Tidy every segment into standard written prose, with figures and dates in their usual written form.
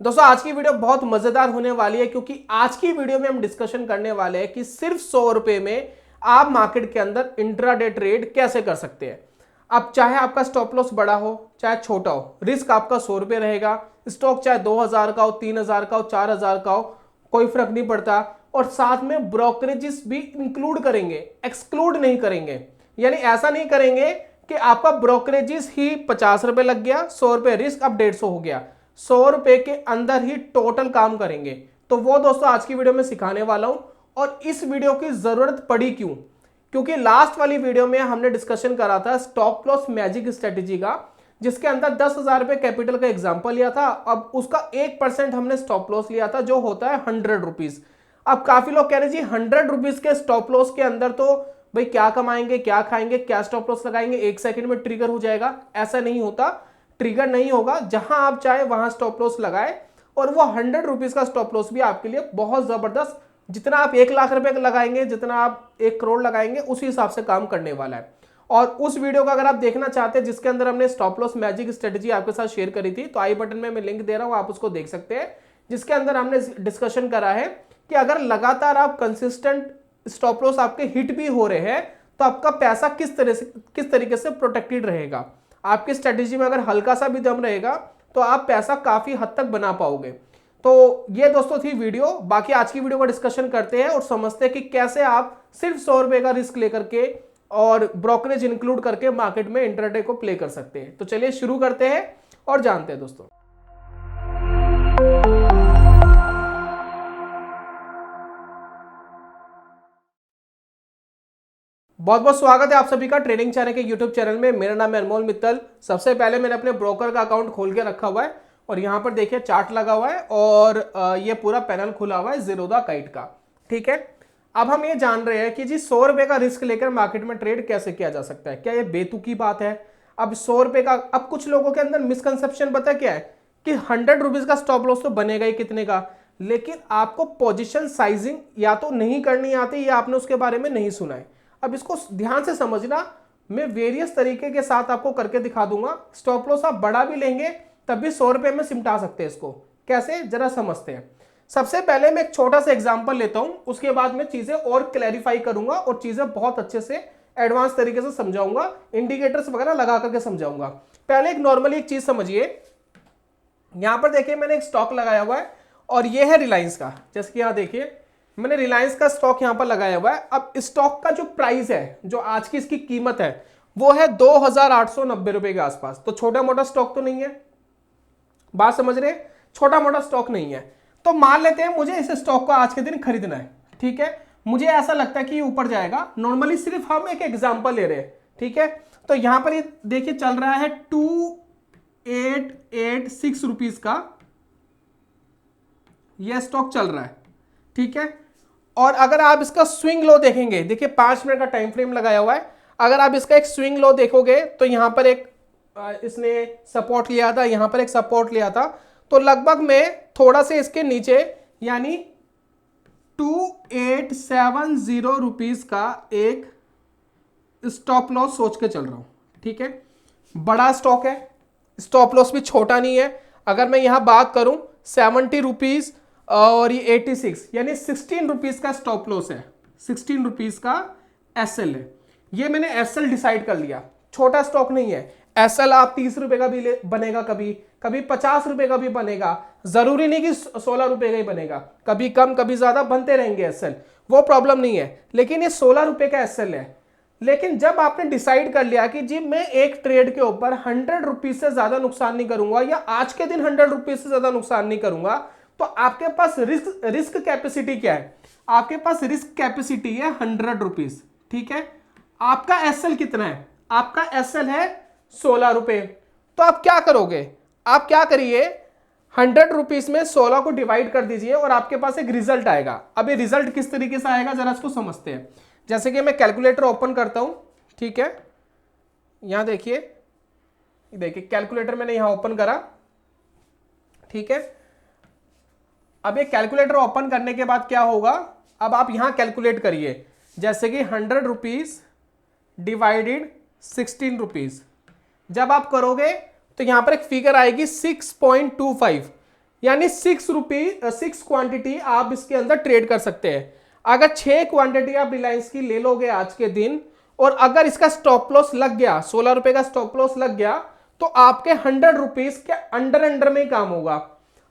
दोस्तों आज की वीडियो बहुत मजेदार होने वाली है क्योंकि आज की वीडियो में हम डिस्कशन करने वाले हैं कि सिर्फ 100 रुपए में आप मार्केट के अंदर इंट्राडे ट्रेड कैसे कर सकते हैं। अब चाहे आपका स्टॉप लॉस बड़ा हो चाहे छोटा हो, रिस्क आपका 100 रुपए रहेगा। स्टॉक चाहे 2000 का हो, 3000 का हो, 4000 का हो, कोई फर्क नहीं पड़ता। और साथ में ब्रोकरेजेस भी इंक्लूड करेंगे, एक्सक्लूड नहीं करेंगे। यानी ऐसा नहीं करेंगे कि आपका ब्रोकरेजेस ही 50 रुपए लग गया, 100 रुपए रिस्क, अब 150 हो गया। 100 रुपए के अंदर ही टोटल काम करेंगे। तो वो दोस्तों आज की वीडियो में सिखाने वाला हूं। और इस वीडियो की जरूरत पड़ी क्यों? क्योंकि लास्ट वाली वीडियो में हमने डिस्कशन करा था स्टॉप लॉस मैजिक स्ट्रेटेजी का, जिसके अंदर 10,000 रुपए कैपिटल का एग्जाम्पल लिया था। अब उसका 1% हमने स्टॉप लॉस लिया था जो होता है 100 रुपीज। अब काफी लोग कह रहे जी 100 रुपीज के स्टॉप लॉस के अंदर तो भाई क्या कमाएंगे, क्या खाएंगे, क्या स्टॉप लॉस लगाएंगे, 1 सेकंड में ट्रिगर हो जाएगा। ऐसा नहीं होता, ट्रिगर नहीं होगा। जहां आप चाहे वहां स्टॉप लॉस लगाए और वो 100 रुपीज का स्टॉप लॉस भी आपके लिए बहुत जबरदस्त, जितना आप 1 लाख रुपए लगाएंगे, जितना आप 1 करोड़ लगाएंगे, उसी हिसाब से काम करने वाला है। और उस वीडियो का अगर आप देखना चाहते हैं जिसके अंदर हमने स्टॉप लॉस मैजिक स्ट्रेटेजी आपके साथ शेयर करी थी, तो आई बटन में मैं लिंक दे रहा हूं, आप उसको देख सकते हैं। जिसके अंदर हमने डिस्कशन करा है कि अगर लगातार आप कंसिस्टेंट स्टॉप लॉस आपके हिट भी हो रहे हैं तो आपका पैसा किस तरीके से प्रोटेक्टेड रहेगा। आपकी स्ट्रेटेजी में अगर हल्का सा भी दम रहेगा तो आप पैसा काफी हद तक बना पाओगे। तो ये दोस्तों थी वीडियो। बाकी आज की वीडियो का डिस्कशन करते हैं और समझते हैं कि कैसे आप सिर्फ 100 रुपए का रिस्क लेकर के और ब्रोकरेज इंक्लूड करके मार्केट में इंट्राडे को प्ले कर सकते हैं। तो चलिए शुरू करते हैं और जानते हैं दोस्तों। बहुत बहुत स्वागत है आप सभी का ट्रेडिंग चैनल के यूट्यूब चैनल में। मेरा नाम है अनमोल मित्तल। सबसे पहले मैंने अपने ब्रोकर का अकाउंट खोल के रखा हुआ है और यहाँ पर देखिए चार्ट लगा हुआ है और ये पूरा पैनल खुला हुआ है ज़ीरोधा काइट का। ठीक है, अब हम ये जान रहे हैं कि जी 100 रुपए का रिस्क लेकर मार्केट में ट्रेड कैसे किया जा सकता है। क्या ये बेतुकी बात है? अब 100 रुपए का, अब कुछ लोगों के अंदर मिसकंसेप्शन पता क्या है कि 100 रुपीज का स्टॉप लॉस तो बनेगा ही कितने का, लेकिन आपको पोजिशन साइजिंग या तो नहीं करनी आती या आपने उसके बारे में नहीं सुना है। अब इसको ध्यान से समझना, मैं वेरियस तरीके के साथ आपको करके दिखा दूंगा। स्टॉप लॉस आप बड़ा भी लेंगे तब भी 100 रुपए में सिमटा सकते हैं इसको। कैसे, जरा समझते हैं। सबसे पहले मैं एक छोटा सा एग्जांपल लेता हूं, उसके बाद मैं चीजें और क्लैरिफाई करूंगा और चीजें बहुत अच्छे से एडवांस तरीके से समझाऊंगा, इंडिकेटर्स वगैरह लगा करके समझाऊंगा। पहले एक नॉर्मली एक चीज समझिए। यहां पर देखिए मैंने एक स्टॉक लगाया हुआ है और यह है रिलायंस का। जैसे कि यहां देखिए मैंने रिलायंस का स्टॉक यहां पर लगाया हुआ है। अब स्टॉक का जो प्राइस है, जो आज की इसकी कीमत है, वो है 2890 रुपए के आसपास। तो छोटा मोटा स्टॉक तो नहीं है, बात समझ रहे? छोटा मोटा स्टॉक नहीं है। तो मान लेते हैं मुझे इस स्टॉक को आज के दिन खरीदना है। ठीक है, मुझे ऐसा लगता है कि ये ऊपर जाएगा। नॉर्मली सिर्फ हम एक एग्जांपल ले रहे हैं। ठीक है, तो यहां पर ये देखिए चल रहा है 2886 रुपीज का यह स्टॉक चल रहा है। ठीक है, और अगर आप इसका स्विंग लो देखेंगे, देखिए 5 मिनट का टाइम फ्रेम लगाया हुआ है। अगर आप इसका एक स्विंग लो देखोगे तो यहां पर एक इसने सपोर्ट लिया था, यहां पर एक सपोर्ट लिया था। तो लगभग मैं थोड़ा से इसके नीचे यानी 2870 रुपीज का एक स्टॉप लॉस सोच के चल रहा हूं। ठीक है, बड़ा स्टॉक है, स्टॉप लॉस भी छोटा नहीं है। अगर मैं यहां बात करूं 70 रुपीज और ये 86 यानी 16 रुपीज का स्टॉप लॉस है, 16 रुपीज का एसएल है। ये मैंने एसएल डिसाइड कर लिया, छोटा स्टॉक नहीं है। एसएल आप 30 रुपए का भी बनेगा, कभी कभी 50 रुपए का भी बनेगा, जरूरी नहीं कि 16 रुपए का ही बनेगा। कभी कम कभी ज्यादा बनते रहेंगे एसएल, वो प्रॉब्लम नहीं है। लेकिन ये 16 रुपए का एसएल है। लेकिन जब आपने डिसाइड कर लिया कि जी मैं एक ट्रेड के ऊपर 100 रुपीज से ज्यादा नुकसान नहीं करूंगा या आज के दिन 100 रुपीज से ज्यादा नुकसान नहीं करूंगा, तो आपके पास रिस्क कैपेसिटी क्या है? आपके पास रिस्क कैपेसिटी है 100 रुपीज। ठीक है, आपका एसएल कितना है? आपका एसएल है 16 रुपए। तो आप क्या करोगे? आप क्या करिए, 100 रुपीज में 16 को डिवाइड कर दीजिए और आपके पास एक रिजल्ट आएगा। अब ये रिजल्ट किस तरीके से आएगा जरा इसको समझते हैं। जैसे कि मैं कैलकुलेटर ओपन करता हूं। ठीक है, यहां देखिए, कैलकुलेटर मैंने यहां ओपन करा। ठीक है, अब ये कैलकुलेटर ओपन करने के बाद क्या होगा, अब आप यहां कैलकुलेट करिए। जैसे कि 100 रुपीज डिवाइडेड 16 रुपीज, जब आप करोगे तो यहां पर एक फिगर आएगी 6.25। यानी 6 क्वांटिटी आप इसके अंदर ट्रेड कर सकते हैं। अगर 6 क्वांटिटी आप रिलायंस की ले लोगे आज के दिन, और अगर इसका स्टॉप लॉस लग गया, 16 रुपए का स्टॉप लॉस लग गया, तो आपके 100 रुपीज के अंडर में काम होगा।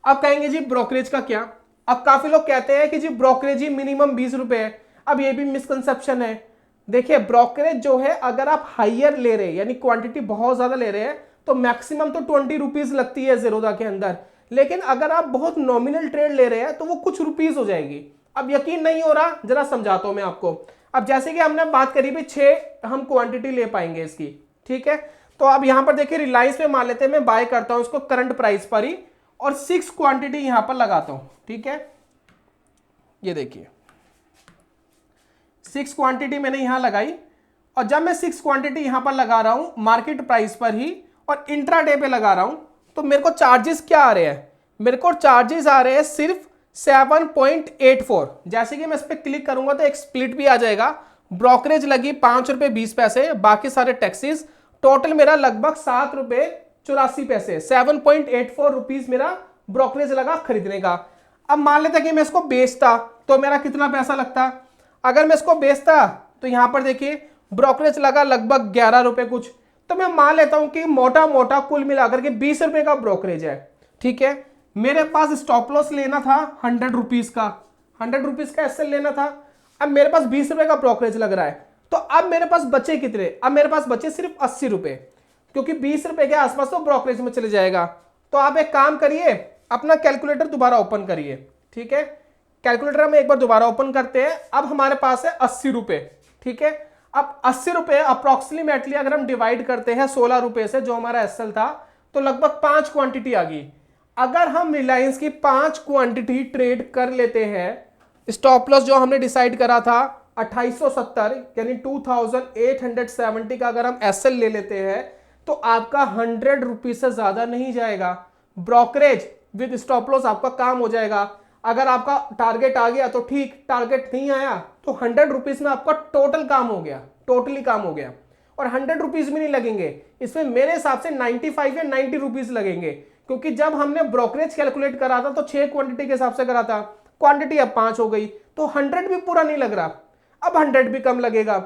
अब कहेंगे जी ब्रोकरेज का क्या? अब काफी लोग कहते हैं कि जी ब्रोकरेज ही मिनिमम 20 रुपए है। अब ये भी मिसकंसेप्शन है। देखिए ब्रोकरेज जो है, अगर आप हाइयर ले रहे हैं यानी क्वांटिटी बहुत ज्यादा ले रहे हैं, तो मैक्सिमम तो 20 रुपीज लगती है जीरोधा के अंदर। लेकिन अगर आप बहुत नॉमिनल ट्रेड ले रहे हैं तो वो कुछ रुपीज हो जाएगी। अब यकीन नहीं हो रहा, जरा समझाता हूं मैं आपको। अब जैसे कि हमने बात करी भी 6 हम क्वांटिटी ले पाएंगे इसकी, ठीक है। तो अब यहां पर देखिए रिलायंस में मान लेते हैं मैं बाय करता हूं इसको करंट प्राइस पर ही, और 6 क्वांटिटी यहां पर लगाता हूं, ठीक है। ये देखिए 6 क्वांटिटी मैंने यहां लगाई, और जब मैं 6 क्वांटिटी यहां पर लगा रहा हूं मार्केट प्राइस पर ही और इंट्राडे पे लगा रहा हूं, तो मेरे को चार्जेस क्या आ रहे हैं? मेरे को चार्जेस आ रहे हैं सिर्फ 7.84। जैसे कि मैं इस पर क्लिक करूंगा तो एक स्प्लिट भी आ जाएगा। ब्रोकरेज लगी 5 रुपए 20 पैसे, बाकी सारे टैक्सेस, टोटल मेरा लगभग 7 रुपए 84 पैसे, 7.84 रुपीज मेरा ब्रोकरेज लगा खरीदने का। अब मान लेते कि मैं इसको बेचता तो मेरा कितना पैसा लगता? अगर मैं इसको बेचता तो यहां पर देखिए ब्रोकरेज लगा लगभग 11 रुपए कुछ, तो मैं मान लेता हूं कि मोटा मोटा कुल मिलाकर के 20 रुपए का ब्रोकरेज है, ठीक है। मेरे पास स्टॉप लॉस लेना था 100 रुपीज का, 100 रुपीज का एसएल लेना था। अब मेरे पास 20 रुपए का ब्रोकरेज लग रहा है, तो अब मेरे पास बचे कितने? अब मेरे पास बचे सिर्फ 80 रुपए, क्योंकि 20 रुपए के आसपास तो ब्रोकरेज में चले जाएगा। तो आप एक काम करिए, अपना कैलकुलेटर दोबारा ओपन करिए, ठीक है। कैलकुलेटर में एक बार दोबारा ओपन करते हैं। अब हमारे पास है 80 रुपए, ठीक है। अब 80 रुपए अप्रोक्सीमेटली अगर हम डिवाइड करते हैं 16 रुपए से, जो हमारा एसएल था, तो लगभग 5 क्वांटिटी आ गई। अगर हम रिलायंस की 5 क्वांटिटी ट्रेड कर लेते हैं, स्टॉप लॉस जो हमने डिसाइड करा था 2870 यानी 2870 का अगर हम एसएल ले लेते हैं, तो आपका 100 रुपीज से ज्यादा नहीं जाएगा। ब्रोकरेज विद स्टॉप लॉस आपका काम हो जाएगा। अगर आपका टारगेट आ गया तो ठीक, टारगेट नहीं आया तो 100 रुपीज में आपका टोटल काम हो गया, टोटली काम हो गया। और 100 रुपीज भी नहीं लगेंगे इसमें, मेरे हिसाब से 95 या 90 रुपीज लगेंगे, क्योंकि जब हमने ब्रोकरेज कैलकुलेट करा था तो 6 क्वांटिटी के हिसाब से करा था, क्वांटिटी अब 5 हो गई, तो 100 भी पूरा नहीं लग रहा, अब 100 भी कम लगेगा।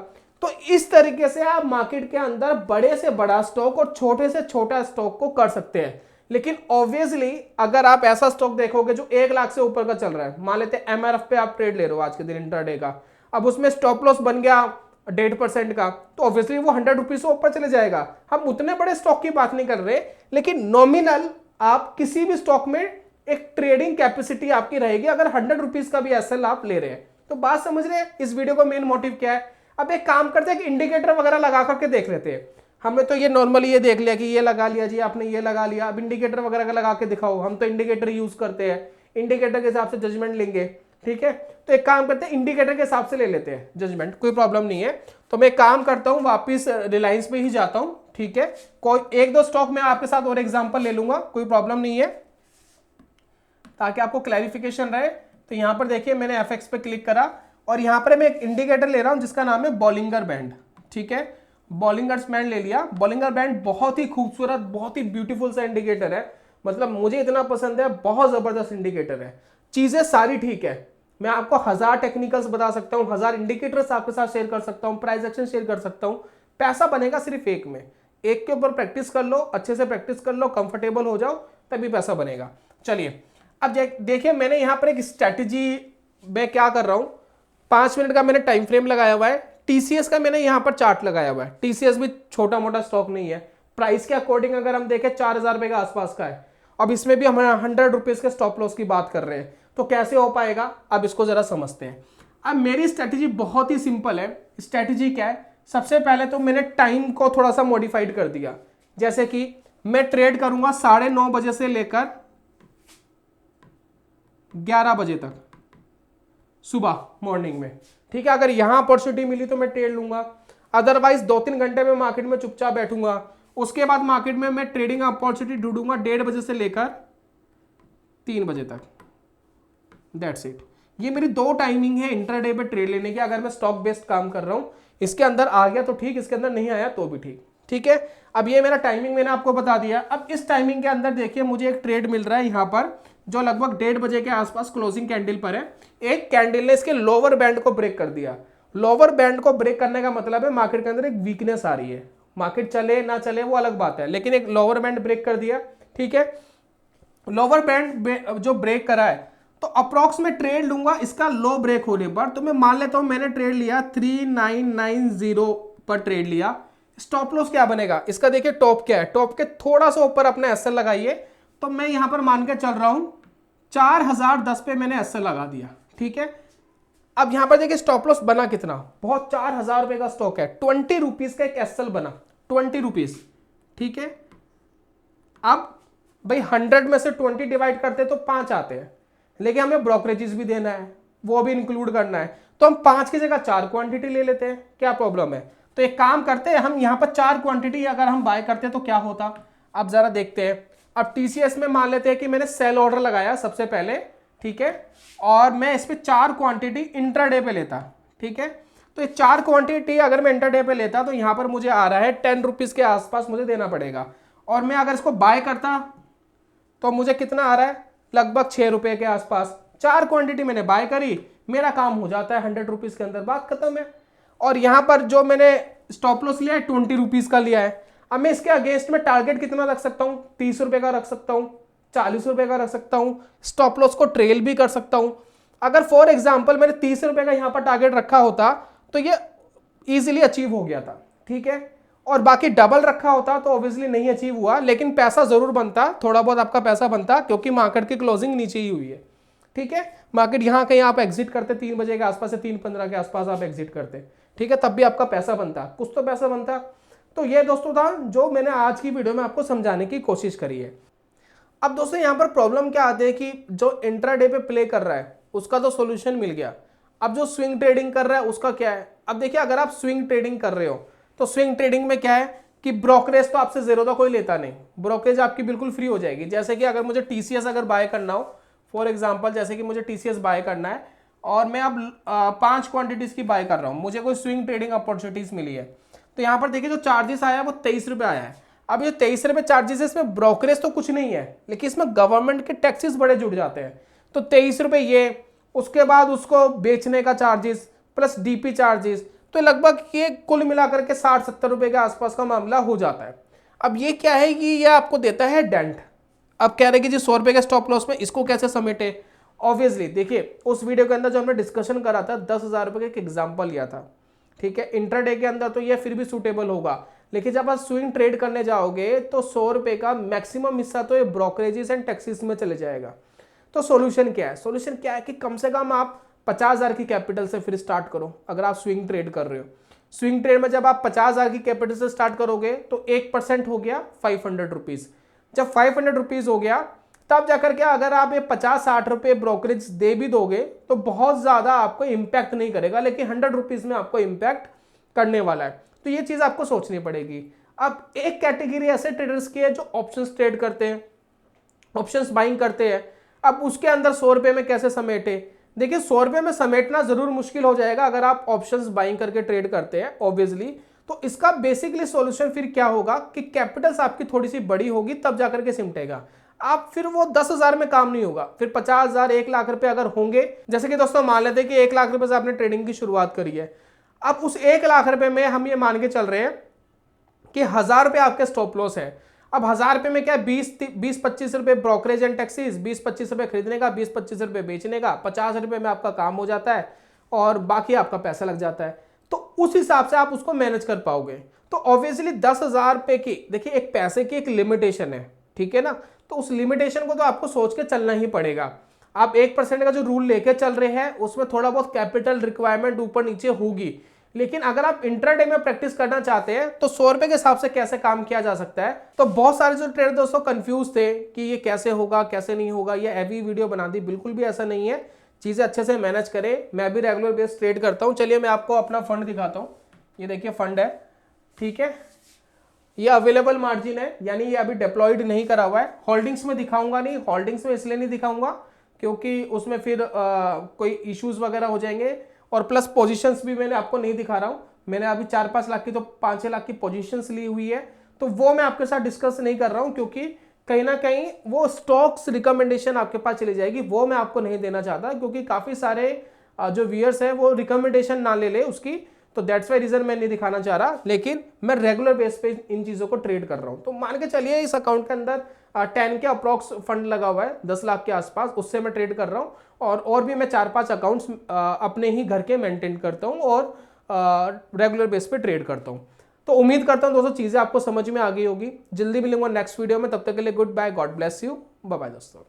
तो इस तरीके से आप मार्केट के अंदर बड़े से बड़ा स्टॉक और छोटे से छोटा स्टॉक को कर सकते हैं। लेकिन ऑब्वियसली अगर आप ऐसा स्टॉक देखोगे जो 1 लाख से ऊपर का चल रहा है, मान लेते हैं एमआरएफ पे आप ट्रेड ले रहे हो आज के दिन इंट्राडे का, अब उसमें स्टॉप लॉस बन गया 1.5% का, तो ऑब्वियसली वो 100 रुपीज से ऊपर चले जाएगा। हम उतने बड़े स्टॉक की बात नहीं कर रहे, लेकिन नॉमिनल आप किसी भी स्टॉक में एक ट्रेडिंग कैपेसिटी आपकी रहेगी अगर 100 रुपीज का भी एसएल आप ले रहे हैं। तो बात समझ रहे हैं इस वीडियो का मेन मोटिव क्या है? अब एक काम करते हैं कि इंडिकेटर वगैरह लगा करके देख लेते हैं। हमने तो ये नॉर्मली ये देख लिया कि ये लगा लिया जी आपने, ये लगा लिया, अब इंडिकेटर वगैरह का लगा के दिखाओ। हम तो इंडिकेटर यूज करते हैं, इंडिकेटर के हिसाब से जजमेंट लेंगे, ठीक है। तो एक काम करते हैं इंडिकेटर के हिसाब से ले लेते हैं जजमेंट, कोई प्रॉब्लम नहीं है। तो मैं काम करता हूं वापिस रिलायंस पे ही जाता हूं, ठीक है। कोई 1-2 स्टॉक में आपके साथ और एग्जांपल ले लूंगा, कोई प्रॉब्लम नहीं है, ताकि आपको क्लैरिफिकेशन रहे। तो यहां पर देखिए मैंने एफएक्स पे क्लिक करा और यहां पर मैं एक इंडिकेटर ले रहा हूं जिसका नाम है बॉलिंगर बैंड, ठीक है। बॉलिंगर बैंड ले लिया। बॉलिंगर बैंड बहुत ही खूबसूरत, बहुत ही ब्यूटीफुल सा इंडिकेटर है, मतलब मुझे इतना पसंद है, बहुत जबरदस्त इंडिकेटर है। चीजें सारी ठीक है, मैं आपको 1000 टेक्निकल्स बता सकता हूं, 1000 इंडिकेटर्स आपके साथ शेयर कर सकता हूं, प्राइस एक्शन शेयर कर सकता हूं। पैसा बनेगा सिर्फ एक में, एक के ऊपर प्रैक्टिस कर लो, अच्छे से प्रैक्टिस कर लो, कंफर्टेबल हो जाओ, तभी पैसा बनेगा। चलिए अब देखिए मैंने यहां पर एक स्ट्रैटेजी में क्या कर रहा हूं, 5 मिनट का मैंने टाइम फ्रेम लगाया हुआ है। टीसीएस का मैंने यहां पर चार्ट लगाया हुआ है। टीसीएस भी छोटा मोटा स्टॉक नहीं है, प्राइस के अकॉर्डिंग अगर हम देखें 4000 रुपए के आसपास का है। अब इसमें भी हम 100 रुपीज के स्टॉप लॉस की बात कर रहे हैं, तो कैसे हो पाएगा, अब इसको जरा समझते हैं। अब मेरी स्ट्रेटेजी बहुत ही सिंपल है। स्ट्रेटेजी क्या है? सबसे पहले तो मैंने टाइम को थोड़ा सा मॉडिफाइड कर दिया, जैसे कि मैं ट्रेड करूंगा 9:30 बजे से लेकर 11 बजे तक सुबह मॉर्निंग में, ठीक है। अगर यहां अपॉर्चुनिटी मिली तो मैं ट्रेड लूंगा, अदरवाइज 2-3 घंटे में मार्केट में चुपचाप बैठूंगा। उसके बाद मार्केट में मैं ट्रेडिंग अपॉर्चुनिटी ढूंढूंगा 1:30 बजे से लेकर 3 बजे तक। That's it. ये मेरी 2 टाइमिंग है इंट्राडे पे ट्रेड लेने की, अगर मैं स्टॉक बेस्ड काम कर रहा हूं। इसके अंदर आ गया तो ठीक, इसके अंदर नहीं आया तो भी ठीक, ठीक है। अब ये मेरा टाइमिंग मैंने आपको बता दिया। अब इस टाइमिंग के अंदर देखिए मुझे एक ट्रेड मिल रहा है यहाँ पर जो लगभग 1:30 बजे के आसपास क्लोजिंग कैंडल पर है। एक कैंडल ने इसके लोअर बैंड को ब्रेक कर दिया। लोअर बैंड को ब्रेक करने का मतलब है मार्केट के अंदर एक वीकनेस आ रही है। मार्केट चले ना चले वो अलग बात है, लेकिन एक लोअर बैंड ब्रेक कर दिया। ठीक है, लोअर बैंड जो ब्रेक करा है तो अप्रॉक्स में ट्रेड लूंगा इसका लो ब्रेक होने पर। तो मैं मान लेता हूं मैंने ट्रेड लिया 3990 पर ट्रेड लिया। स्टॉप लॉस क्या बनेगा इसका, देखिए टॉप क्या है, टॉप के थोड़ा सा ऊपर अपने एसएल लगाइए। तो मैं यहां पर मान के चल रहा हूं 4010 पे मैंने एसएल लगा दिया। ठीक है, अब यहां पर देखिए स्टॉप लॉस बना कितना, बहुत 4000 रुपए का स्टॉक है, 20 रुपीज का एक एसएल बना, 20 रुपीज। ठीक है, अब भाई 100 में से 20 डिवाइड करते तो 5 आते हैं, लेकिन हमें ब्रोकरेजेस भी देना है, वो भी इंक्लूड करना है। तो हम 5 की जगह 4 क्वांटिटी ले लेते हैं, क्या प्रॉब्लम है। तो एक काम करते हैं, हम यहां पर 4 क्वांटिटी अगर हम बाय करते हैं तो क्या होता, अब जरा देखते हैं। अब टीसीएस में मान लेते हैं कि मैंने सेल ऑर्डर लगाया सबसे पहले, ठीक है, और मैं इस पर 4 क्वांटिटी इंट्राडे पे लेता। ठीक है, तो ये 4 क्वांटिटी अगर मैं इंट्राडे पे लेता तो यहां पर मुझे आ रहा है 10 रुपीज के आसपास मुझे देना पड़ेगा। और मैं अगर इसको बाय करता तो मुझे कितना आ रहा है, लगभग 6 रुपए के आसपास। 4 क्वांटिटी मैंने बाय करी, मेरा काम हो जाता है 100 रुपीज के अंदर, बात खत्म है। और यहां पर जो मैंने स्टॉप लॉस लिया है 20 रुपीज का लिया है। अब मैं इसके अगेंस्ट में टारगेट कितना रख सकता हूं, 30 रुपए का रख सकता हूं, 40 रुपए का रख सकता हूं, स्टॉप लॉस को ट्रेल भी कर सकता हूं। अगर फॉर एग्जाम्पल मैंने 30 रुपए का यहां पर टारगेट रखा होता तो ये इजीली अचीव हो गया था। ठीक है, और बाकी डबल रखा होता तो ऑब्वियसली नहीं अचीव हुआ, लेकिन पैसा जरूर बनता, थोड़ा बहुत आपका पैसा बनता, क्योंकि मार्केट की क्लोजिंग नीचे ही हुई है। ठीक है, मार्केट यहाँ कहीं आप एग्जिट करते 3 बजे के आसपास से 3:15 के आसपास आप एग्जिट करते, ठीक है, तब भी आपका पैसा बनता, कुछ तो पैसा बनता। तो ये दोस्तों था जो मैंने आज की वीडियो में आपको समझाने की कोशिश करी है। अब दोस्तों यहाँ पर प्रॉब्लम क्या आती है कि जो इंट्राडे पे प्ले कर रहा है उसका तो सोल्यूशन मिल गया, अब जो स्विंग ट्रेडिंग कर रहा है उसका क्या है। अब देखिए अगर आप स्विंग ट्रेडिंग कर रहे हो तो स्विंग ट्रेडिंग में क्या है कि ब्रोकरेज तो आपसे जीरो का कोई लेता नहीं, ब्रोकरेज आपकी बिल्कुल फ्री हो जाएगी। जैसे कि अगर मुझे टीसीएस अगर बाय करना हो, फॉर एग्जांपल जैसे कि मुझे टीसीएस बाय करना है और मैं अब 5 क्वांटिटीज की बाय कर रहा हूं, मुझे कोई स्विंग ट्रेडिंग अपॉर्चुनिटीज मिली है, तो यहाँ पर देखिए जो चार्जेस आया है वो 23 रुपये आया है। अब ये 23 रुपये चार्जेस है, इसमें ब्रोकरेज तो कुछ नहीं है, लेकिन इसमें गवर्नमेंट के टैक्सेस बड़े जुड़ जाते हैं। तो 23 रुपये ये, उसके बाद उसको बेचने का चार्जेस प्लस डीपी चार्जेस, तो लगभग ये कुल मिलाकर के 60-70 रुपए के आसपास का मामला हो जाता है। अब ये क्या है कि ये आपको देता है डेंट। अब कह रहे कि जी 100 रुपए के स्टॉप लॉस में इसको कैसे समेटे। ऑब्वियसली देखिए उस वीडियो के अंदर जो हमने डिस्कशन करा था 10,000 रुपए का एक एग्जाम्पल लिया था। ठीक है, इंट्राडे के अंदर तो ये फिर भी सूटेबल होगा, लेकिन जब आप स्विंग ट्रेड करने जाओगे तो 100 रुपए का मैक्सिमम हिस्सा तो ये ब्रोकरेजेस एंड टैक्सेस में चले जाएगा। तो सॉल्यूशन क्या है, सॉल्यूशन क्या है कि कम से कम आप 50,000 की कैपिटल से फिर स्टार्ट करो। अगर आप स्विंग ट्रेड कर रहे हो, स्विंग ट्रेड में जब आप 50,000 की कैपिटल से स्टार्ट करोगे तो 1% हो गया 500 रुपीज। जब 500 रुपीज हो गया तब जाकर के अगर आप ये 50-60 रुपए ब्रोकरेज दे भी दोगे तो बहुत ज्यादा आपको इंपैक्ट नहीं करेगा, लेकिन 100 रुपीज में आपको इंपैक्ट करने वाला है। तो ये चीज आपको सोचनी पड़ेगी। अब एक कैटेगरी ऐसे ट्रेडर्स की है जो ऑप्शंस ट्रेड करते हैं, ऑप्शंस बाइंग करते हैं। अब उसके अंदर 100 रुपए में कैसे समेटे, देखिए 100 रुपए में समेटना जरूर मुश्किल हो जाएगा अगर आप ऑप्शंस बाइंग करके ट्रेड करते हैं ऑब्वियसली। तो इसका बेसिकली सॉल्यूशन फिर क्या होगा कि कैपिटल्स आपकी थोड़ी सी बड़ी होगी तब जाकर के सिमटेगा। आप फिर वो 10,000 में काम नहीं होगा, फिर 50,000 1 लाख रुपए अगर होंगे, जैसे कि दोस्तों मान लेते हैं कि 1 लाख रुपए से आपने ट्रेडिंग की शुरुआत करी है। अब उस 1 लाख रुपए में हम ये मान के चल रहे हैं कि 1,000 रुपए आपके स्टॉप लॉस है। अब 1,000 रुपए में क्या 20-25 रुपए ब्रोकरेज एंड टैक्सेस, 20-25 रुपए खरीदने का, 20-25 रुपए बेचने का, 50 रुपए में आपका काम हो जाता है और बाकी आपका पैसा लग जाता है। तो उस हिसाब से आप उसको मैनेज कर पाओगे। तो ऑब्वियसली 10,000 रुपए की देखिए एक पैसे की एक लिमिटेशन है, ठीक है ना, तो उस लिमिटेशन को तो आपको सोच के चलना ही पड़ेगा। आप 1% का जो रूल लेके चल रहे हैं उसमें थोड़ा बहुत कैपिटल रिक्वायरमेंट ऊपर नीचे होगी, लेकिन अगर आप इंट्राडे में प्रैक्टिस करना चाहते हैं तो 100 रुपए के हिसाब से कैसे काम किया जा सकता है। तो बहुत सारे जो ट्रेडर दोस्तों कंफ्यूज थे कि ये कैसे होगा कैसे नहीं होगा, ये हैवी वीडियो बना दी, बिल्कुल भी ऐसा नहीं है। चीजें अच्छे से मैनेज करें। मैं भी रेगुलर बेस ट्रेड करता हूं। चलिए मैं आपको अपना फंड दिखाता हूं। ये देखिए फंड है, ठीक है, ये अवेलेबल मार्जिन है, यानी ये अभी डिप्लॉयड नहीं करा हुआ है। होल्डिंग्स में दिखाऊंगा नहीं, होल्डिंग्स में इसलिए नहीं दिखाऊंगा क्योंकि उसमें फिर कोई इश्यूज वगैरह हो जाएंगे, और प्लस पोजीशंस भी मैंने आपको नहीं दिखा रहा हूं। मैंने अभी 4-5 लाख की तो 5-6 लाख की पोजीशंस ली हुई है, तो वो मैं आपके साथ डिस्कस नहीं कर रहा हूं, क्योंकि कहीं ना कहीं वो स्टॉक्स रिकमेंडेशन आपके पास चली जाएगी, वो मैं आपको नहीं देना चाहता, क्योंकि काफी सारे जो व्यूअर्स है वो रिकमेंडेशन ना ले ले उसकी, तो दैट्स वाई रीजन मैं नहीं दिखाना चाह रहा। लेकिन मैं रेगुलर बेस पे इन चीजों को ट्रेड कर रहा हूं। तो मान के चलिए इस अकाउंट के अंदर 10 के अप्रॉक्स फंड लगा हुआ है, 10 लाख के आसपास, उससे मैं ट्रेड कर रहा हूं। और भी मैं 4-5 अकाउंट्स अपने ही घर के मेंटेन करता हूं और रेगुलर बेस पे ट्रेड करता हूं। तो उम्मीद करता हूं दोस्तों चीजें आपको समझ में आ गई होगी। जल्दी मिलूंगा नेक्स्ट वीडियो में, तब तक के लिए goodbye, God bless you, bye bye दोस्तों।